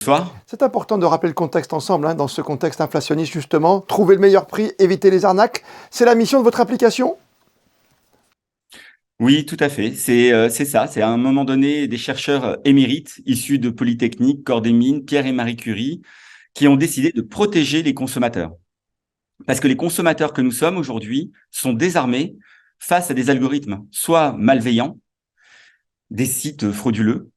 Bonsoir. C'est important de rappeler le contexte ensemble, dans ce contexte inflationniste justement. Trouver le meilleur prix, éviter les arnaques, c'est la mission de votre application? Oui, tout à fait. C'est ça. C'est à un moment donné des chercheurs émérites issus de Polytechnique, Corps des Mines, Pierre et Marie Curie, qui ont décidé de protéger les consommateurs. Parce que les consommateurs que nous sommes aujourd'hui sont désarmés face à des algorithmes soit malveillants, des sites frauduleux,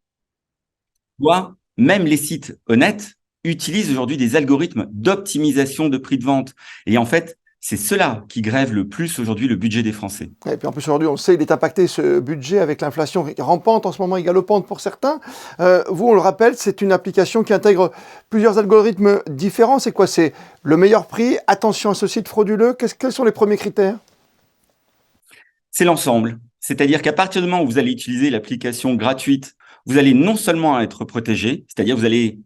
soit même les sites honnêtes utilisent aujourd'hui des algorithmes d'optimisation de prix de vente. Et en fait, c'est cela qui grève le plus aujourd'hui le budget des Français. Et puis en plus aujourd'hui, on le sait, il est impacté ce budget avec l'inflation rampante en ce moment et galopante pour certains. Vous, on le rappelle, c'est une application qui intègre plusieurs algorithmes différents. C'est quoi? C'est le meilleur prix, attention à ce site frauduleux. Quels sont les premiers critères? C'est l'ensemble. C'est-à-dire qu'à partir du moment où vous allez utiliser l'application gratuite, vous allez non seulement être protégé, c'est-à-dire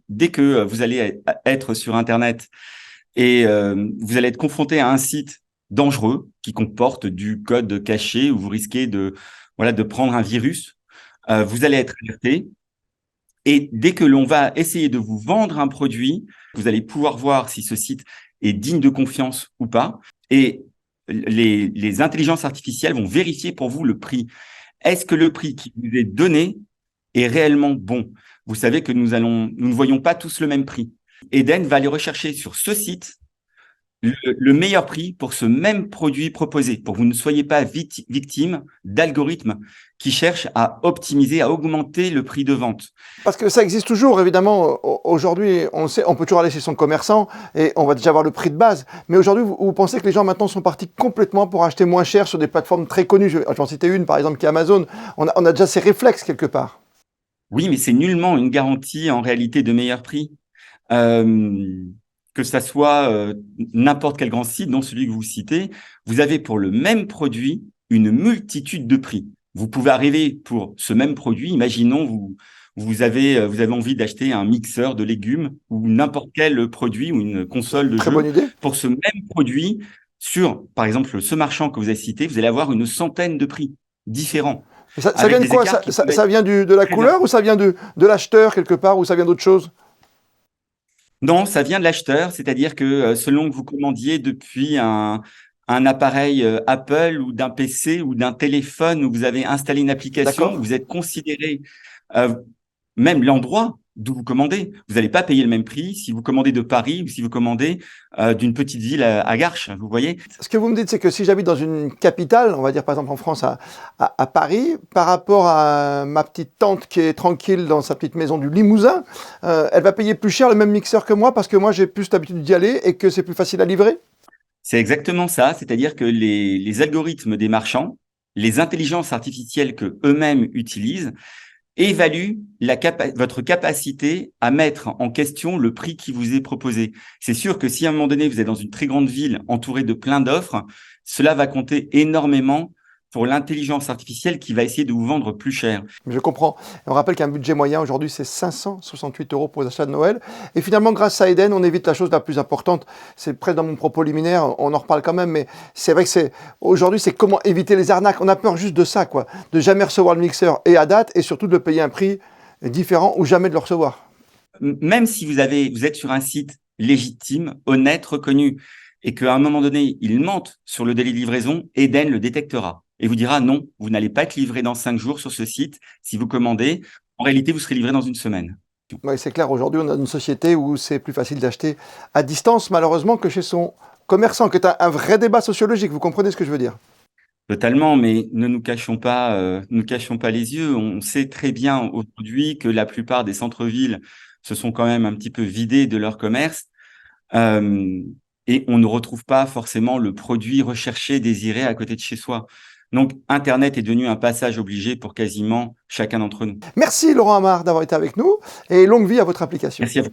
dès que vous allez être sur Internet et vous allez être confronté à un site dangereux qui comporte du code caché où vous risquez de prendre un virus, vous allez être alerté. Et dès que l'on va essayer de vous vendre un produit, vous allez pouvoir voir si ce site est digne de confiance ou pas. Et les intelligences artificielles vont vérifier pour vous le prix. Est-ce que le prix qui vous est donné est réellement bon? Vous savez que nous ne voyons pas tous le même prix. Eden va aller rechercher sur ce site le meilleur prix pour ce même produit proposé, pour que vous ne soyez pas victime d'algorithmes qui cherchent à optimiser, à augmenter le prix de vente. Parce que ça existe toujours, évidemment. Aujourd'hui, on sait, on peut toujours aller chez son commerçant et on va déjà avoir le prix de base. Mais aujourd'hui, vous pensez que les gens maintenant sont partis complètement pour acheter moins cher sur des plateformes très connues? Je vais en citer une, par exemple, qui est Amazon. On a déjà ces réflexes quelque part. Oui, mais c'est nullement une garantie en réalité de meilleur prix. Que ça soit n'importe quel grand site, dont celui que vous citez, vous avez pour le même produit une multitude de prix. Vous pouvez arriver pour ce même produit, imaginons vous avez envie d'acheter un mixeur de légumes ou n'importe quel produit ou une console de Très jeu. bonne idée. Pour ce même produit, sur, par exemple, ce marchand que vous avez cité, vous allez avoir une centaine de prix différents. Et ça Avec vient de des quoi? écarts qui peuvent Ça être vient de la très couleur ou ça vient de l'acheteur quelque part ou ça vient d'autre chose? Non, ça vient de l'acheteur, c'est-à-dire que selon que vous commandiez depuis un appareil Apple ou d'un PC ou d'un téléphone où vous avez installé une application, D'accord. vous êtes considéré, euh, même l'endroit d'où vous commandez. Vous n'allez pas payer le même prix si vous commandez de Paris ou si vous commandez d'une petite ville à Garches, vous voyez? Ce que vous me dites, c'est que si j'habite dans une capitale, on va dire par exemple en France à Paris, par rapport à ma petite tante qui est tranquille dans sa petite maison du Limousin, elle va payer plus cher le même mixeur que moi parce que moi j'ai plus l'habitude d'y aller et que c'est plus facile à livrer? C'est exactement ça, c'est-à-dire que les algorithmes des marchands, les intelligences artificielles que eux-mêmes utilisent, évalue votre capacité à mettre en question le prix qui vous est proposé. C'est sûr que si à un moment donné, vous êtes dans une très grande ville entourée de plein d'offres, cela va compter énormément pour l'intelligence artificielle qui va essayer de vous vendre plus cher. Je comprends. On rappelle qu'un budget moyen aujourd'hui, c'est 568 € pour les achats de Noël. Et finalement, grâce à Eden, on évite la chose la plus importante. C'est presque dans mon propos liminaire, on en reparle quand même, mais c'est vrai que aujourd'hui, c'est comment éviter les arnaques. On a peur juste de ça, quoi. De jamais recevoir le mixeur et à date, et surtout de le payer un prix différent ou jamais de le recevoir. Même si vous êtes sur un site légitime, honnête, reconnu, et qu'à un moment donné, il mente sur le délai de livraison, Eden le détectera et vous dira non, vous n'allez pas être livré dans 5 jours sur ce site. Si vous commandez, en réalité, vous serez livré dans une semaine. Oui, c'est clair. Aujourd'hui, on a une société où c'est plus facile d'acheter à distance, malheureusement, que chez son commerçant, qui est un vrai débat sociologique. Vous comprenez ce que je veux dire? Totalement, mais ne nous cachons pas les yeux. On sait très bien aujourd'hui que la plupart des centres-villes se sont quand même un petit peu vidés de leur commerce, euh, et on ne retrouve pas forcément le produit recherché, désiré à côté de chez soi. Donc, Internet est devenu un passage obligé pour quasiment chacun d'entre nous. Merci Laurent Amar d'avoir été avec nous et longue vie à votre application. Merci à vous.